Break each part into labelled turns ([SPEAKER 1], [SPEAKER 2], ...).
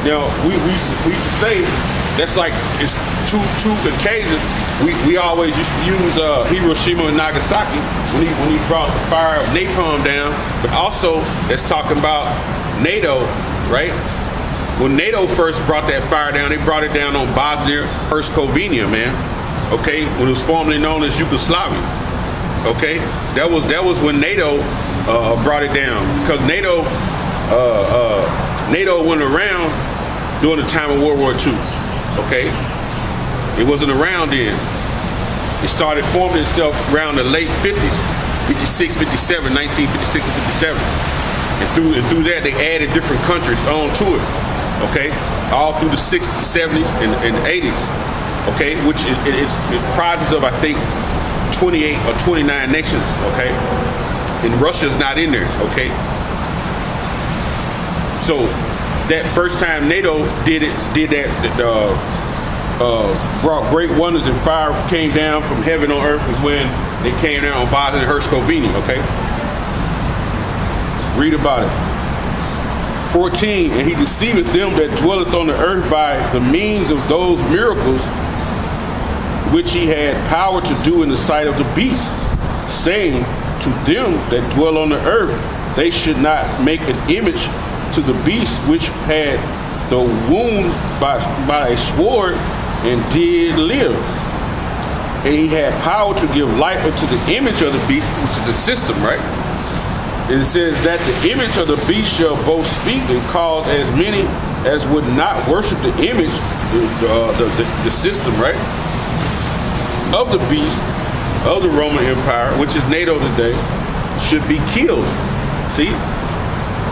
[SPEAKER 1] Now, we used to say that's like it's two occasions. We always used to use Hiroshima and Nagasaki when he brought the fire of napalm down, but also that's talking about NATO, right? When NATO first brought that fire down, they brought it down on Bosnia Herzegovina, man. Okay, when it was formerly known as Yugoslavia. Okay, that was when NATO brought it down, because NATO went around during the time of World War II. Okay, it wasn't around then. It started forming itself around the late 50s, 56, 57, 1956 and 57. And through that, they added different countries onto it. Okay, all through the 60s, 70s, and 80s. Okay, which it comprises of, I think, 28 or 29 nations. Okay, and Russia's not in there. Okay, so that first time NATO did that. Brought great wonders and fire came down from heaven on earth was when they came down on Bosnia and Herzegovina, okay? Read about it. 14, and he deceiveth them that dwelleth on the earth by the means of those miracles which he had power to do in the sight of the beast, saying to them that dwell on the earth, they should not make an image to the beast which had the wound by a sword and did live. And he had power to give life unto the image of the beast, which is the system, right? And it says that the image of the beast shall both speak and cause as many as would not worship the image, the system, right, of the beast, of the Roman Empire, which is NATO today, should be killed. See?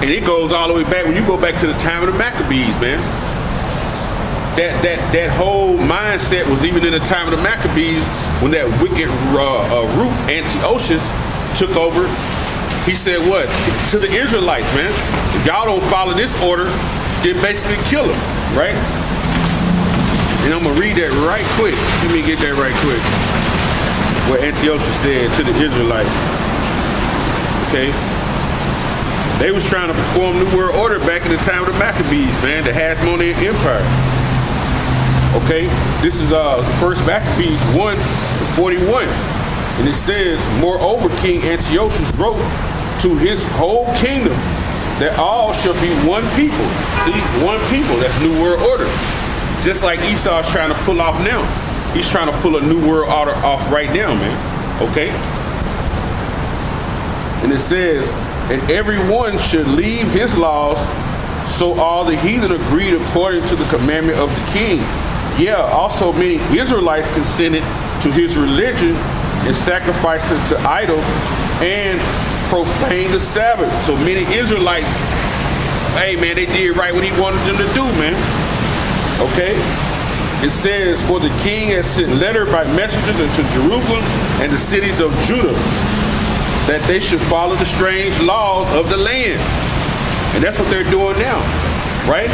[SPEAKER 1] And it goes all the way back, when you go back to the time of the Maccabees, man. That whole mindset was even in the time of the Maccabees, when that wicked root Antiochus took over. He said what? To the Israelites, man, if y'all don't follow this order, then basically kill them, right? And I'm gonna read that right quick. Let me get that right quick. What Antiochus said to the Israelites. Okay? They was trying to perform New World Order back in the time of the Maccabees, man, the Hasmonean Empire. Okay, this is first Maccabees 1:41, and it says, moreover, King Antiochus wrote to his whole kingdom that all shall be one people. See, one people, that's New World Order. Just like Esau's trying to pull off now. He's trying to pull a New World Order off right now, man. Okay? And it says, and everyone should leave his laws, so all the heathen agreed according to the commandment of the king. Yeah, also many Israelites consented to his religion and sacrificed it to idols and profaned the Sabbath. So many Israelites, hey man, they did right what he wanted them to do, man. Okay? It says, for the king has sent letter by messengers into Jerusalem and the cities of Judah, that they should follow the strange laws of the land. And that's what they're doing now, right?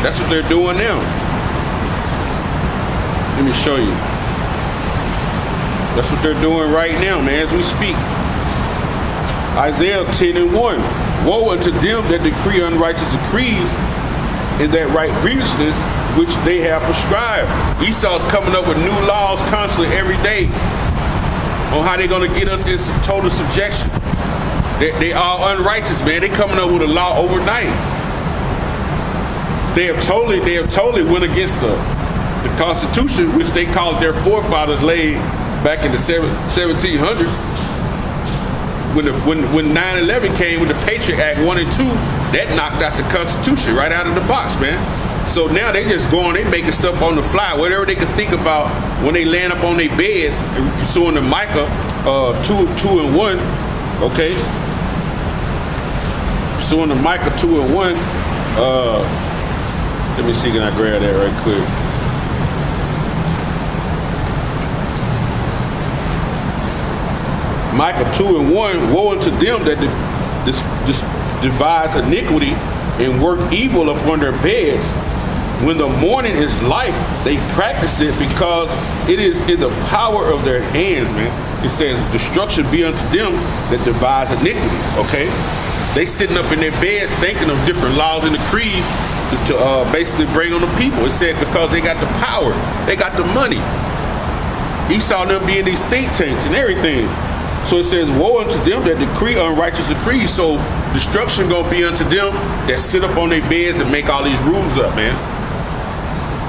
[SPEAKER 1] That's what they're doing now. Let me show you. That's what they're doing right now, man, as we speak. Isaiah 10:1. Woe unto them that decree unrighteous decrees and that right grievousness which they have prescribed. Esau's coming up with new laws constantly every day on how they're going to get us in total subjection. They are unrighteous, man. They coming up with a law overnight. They have totally went against the Constitution, which they called their forefathers laid back in the 1700s. When 9/11 came with the Patriot Act 1 and 2, that knocked out the Constitution right out of the box, man. So now they just going, they making stuff on the fly, whatever they can think about when they land up on their beds and pursuing the Micah 2 and 1, okay? Pursuing the Micah 2 and 1. Let me see, can I grab that right quick? Micah 2 and 1, woe unto them that devise iniquity and work evil upon their beds. When the morning is light, they practice it because it is in the power of their hands, man. It says, destruction be unto them that devise iniquity, okay? they sitting up in their beds thinking of different laws and decrees to basically bring on the people. It said because they got the power, they got the money. Esau and them being these think tanks and everything. So it says, woe unto them that decree unrighteous decrees. So destruction gonna be unto them that sit up on their beds and make all these rules up, man.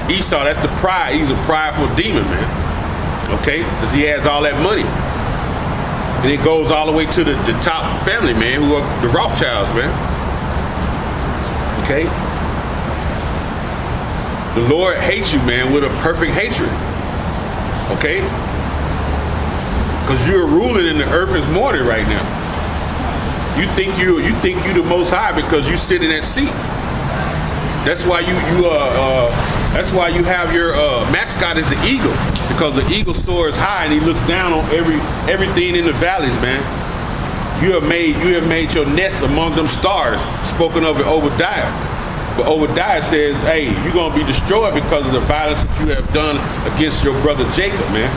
[SPEAKER 1] Esau, that's the pride. He's a prideful demon, man. Okay? Because he has all that money. And it goes all the way to the top family, man, who are the Rothschilds, man. Okay? The Lord hates you, man, with a perfect hatred. Okay? Because you're ruling in the earth is morning right now. You think you the Most High because you sit in that seat. That's why that's why you have your mascot is the eagle, because the eagle soars high and he looks down on everything in the valleys, man. You have made your nest among them stars, spoken of in Obadiah. But Obadiah says, hey, you're going to be destroyed because of the violence that you have done against your brother Jacob, man.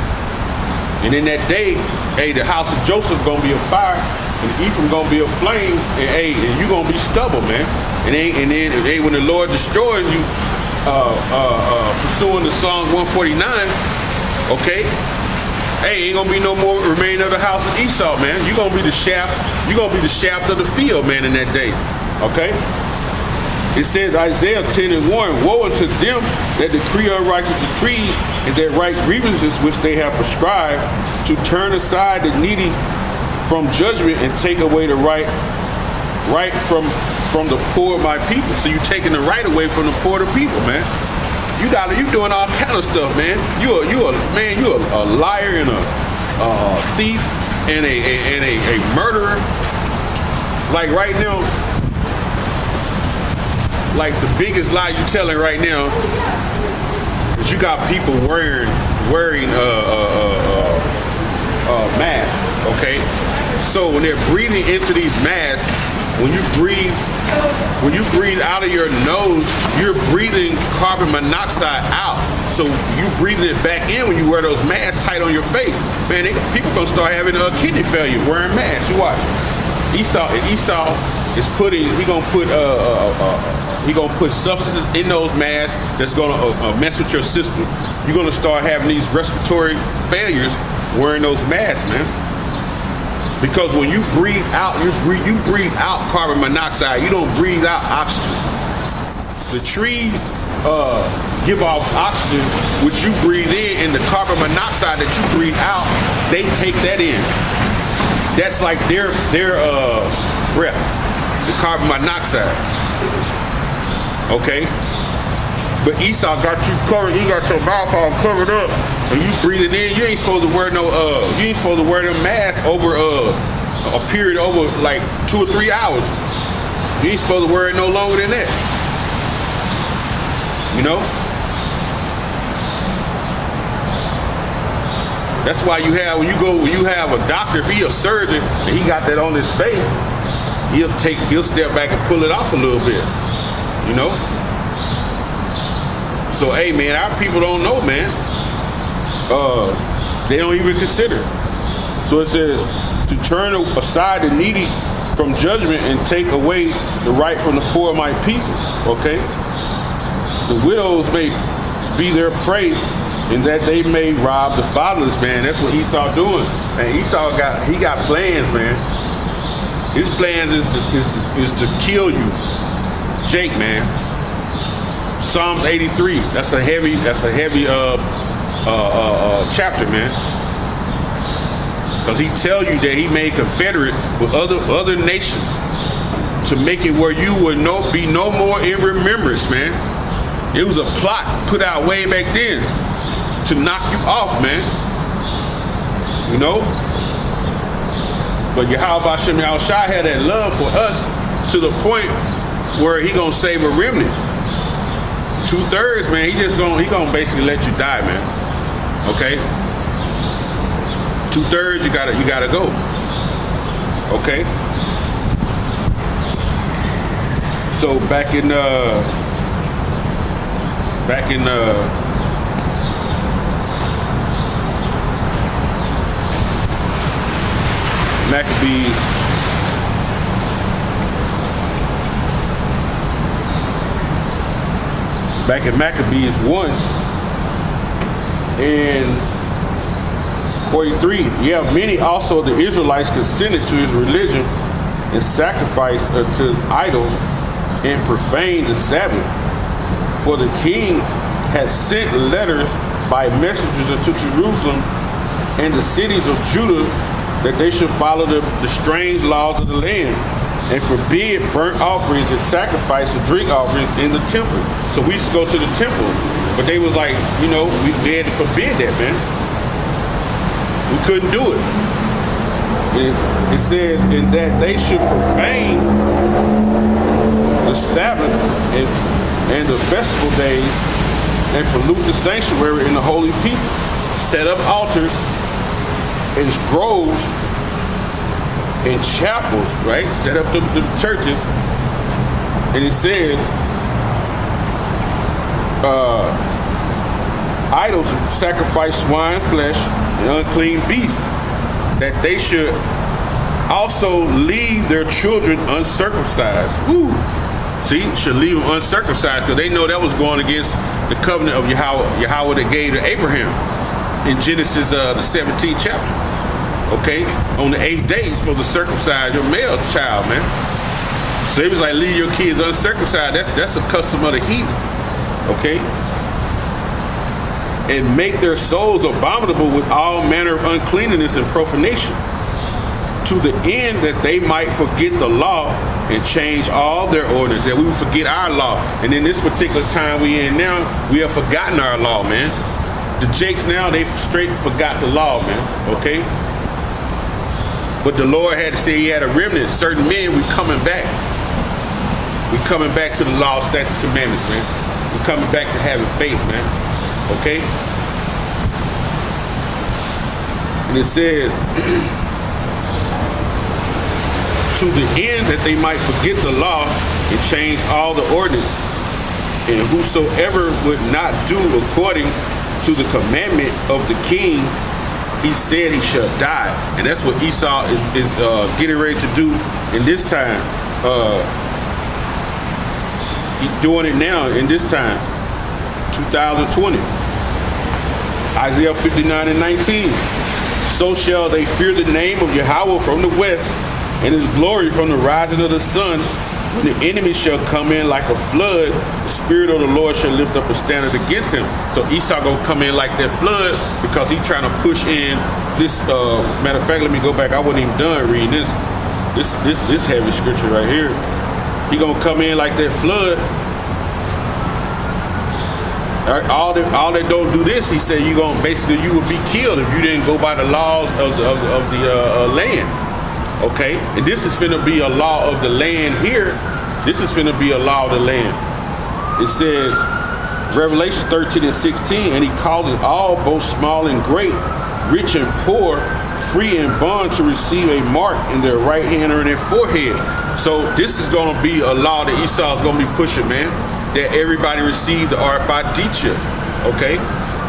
[SPEAKER 1] And in that day, hey, the house of Joseph going to be a fire, and Ephraim going to be a flame, and hey, and you're going to be stubble, man. And then when the Lord destroys you, pursuing the Psalms 149, okay, hey, ain't going to be no more remaining of the house of Esau, man. You're going to be the shaft of the field, man, in that day, okay? It says, Isaiah 10:1, woe unto them that decree unrighteous decrees and that write grievances which they have prescribed, to turn aside the needy from judgment and take away the right from the poor of my people. So you taking the right away from the poor of the people, man. You doing all kind of stuff, man. You a liar and a thief and a murderer. Like right now. Like the biggest lie you telling right now is you got people wearing masks, okay? So when they're breathing into these masks, when you breathe out of your nose, you're breathing carbon monoxide out. So you breathing it back in when you wear those masks tight on your face. Man, people gonna start having kidney failure wearing masks. You watch. Esau is he gonna put substances in those masks that's gonna mess with your system. You're gonna start having these respiratory failures wearing those masks, man. Because when you breathe out, you breathe out carbon monoxide. You don't breathe out oxygen. The trees give off oxygen, which you breathe in, and the carbon monoxide that you breathe out, they take that in. That's like their breath, the carbon monoxide. Okay? But Esau got you covered, he got your mouth all covered up, and you breathing in, you ain't supposed to wear them masks over a period over like 2 or 3 hours. You ain't supposed to wear it no longer than that. You know? That's why when you have a doctor, if he a surgeon and he got that on his face, he'll step back and pull it off a little bit. You know? So hey man, our people don't know, man. They don't even consider. So it says to turn aside the needy from judgment and take away the right from the poor of my people. Okay? The widows may be their prey, and that they may rob the fatherless, man. That's what Esau doing. And Esau got plans, man. His plans is to kill you, Jake, man. Psalms 83. That's a heavy chapter, man. Because he tell you that he made confederate with other nations to make it where you would be no more in remembrance, man. It was a plot put out way back then to knock you off, man. You know? But Yahawashi had that love for us to the point where he gonna save a remnant. 2/3, man, he gonna basically let you die, man. Okay? 2/3, you gotta go. Okay? So back in Maccabees back in Maccabees 1 and 43. Yeah, many also of the Israelites consented to his religion and sacrificed unto idols and profaned the Sabbath. For the king had sent letters by messengers unto Jerusalem and the cities of Judah that they should follow the strange laws of the land and forbid burnt offerings and sacrifice and drink offerings in the temple. So we used to go to the temple, but they was like, they had to forbid that, man. We couldn't do it. It says, in that they should profane the Sabbath and the festival days and pollute the sanctuary and the holy people, set up altars and groves and chapels, right? Set up the churches. And it says, idols sacrifice swine flesh and unclean beasts, that they should also leave their children uncircumcised. Woo! See, should leave them uncircumcised because they know that was going against the covenant of Yahawah that gave to Abraham in Genesis the 17th chapter. Okay, on the 8th day, you're supposed to circumcise your male child, man. So it was like, leave your kids uncircumcised. That's a custom of the heathen. Okay, and make their souls abominable with all manner of uncleanness and profanation, to the end that they might forget the law and change all their ordinances, that we would forget our law. And in this particular time we in now, we have forgotten our law, man. The Jakes now, they straight forgot the law, man, okay? But the Lord had to say he had a remnant. Certain men, we coming back. We coming back to the law, statutes, commandments, man. We coming back to having faith, man, okay? And it says, to the end that they might forget the law and change all the ordinance. And whosoever would not do according to the commandment of the king, he said he shall die. And that's what Esau is getting ready to do in this time. He's doing it now in this time, 2020. Isaiah 59 and 19. So shall they fear the name of Yahawah from the west, and his glory from the rising of the sun. When the enemy shall come in like a flood, the Spirit of the Lord shall lift up a standard against him. So Esau gonna come in like that flood because he's trying to push in this. Matter of fact, let me go back. I wasn't even done reading this heavy scripture right here. He gonna come in like that flood. All that don't do this, he said, you will be killed if you didn't go by the laws of the land. Okay, and this is finna be a law of the land here. This is finna be a law of the land. It says, Revelation 13 and 16, and he causes all, both small and great, rich and poor, free and bond, to receive a mark in their right hand or in their forehead. So this is gonna be a law that Esau is gonna be pushing, man, that everybody receive the RFID chip. Okay,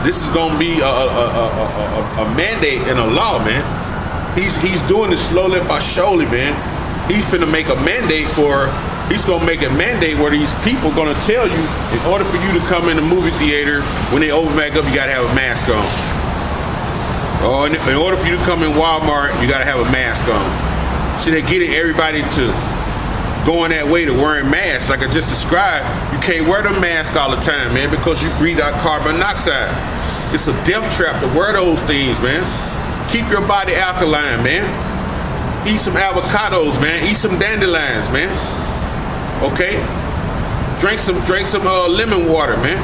[SPEAKER 1] this is gonna be a mandate and a law, man. He's doing it slowly by surely, man. He's finna make a mandate he's gonna make a mandate where these people gonna tell you, in order for you to come in the movie theater, when they open back up, you gotta have a mask on. Or in order for you to come in Walmart, you gotta have a mask on. So they're getting everybody to going that way to wearing masks. Like I just described, you can't wear the mask all the time, man, because you breathe out carbon monoxide. It's a death trap to wear those things, man. Keep your body alkaline, man. Eat some avocados, man. Eat some dandelions, man. Okay? Drink some lemon water, man.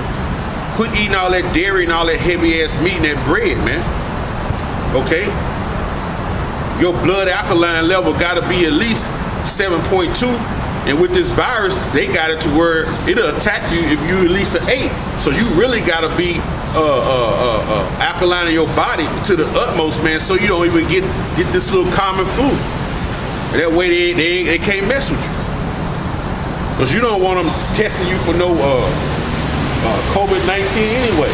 [SPEAKER 1] Quit eating all that dairy and all that heavy ass meat and that bread, man. Okay? Your blood alkaline level gotta be at least 7.2. And with this virus, they got it to where it'll attack you if you release an 8. So you really gotta be alkaline in your body to the utmost, man, so you don't even get this little common flu. And that way they can't mess with you. Because you don't want them testing you for no COVID-19 anyway.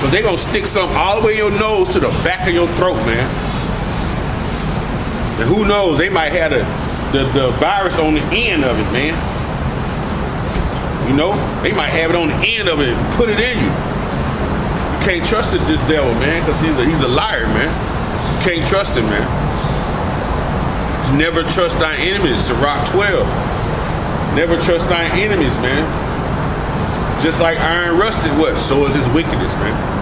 [SPEAKER 1] But they gonna stick something all the way in your nose to the back of your throat, man. And who knows, they might have the virus on the end of it, man. You know, they might have it on the end of it and put it in you. You can't trust this devil, man, because he's a liar, man. You can't trust him, man. Never trust thy enemies. Sirach 12. Never trust thy enemies, man. Just like iron rusted, what? So is his wickedness, man.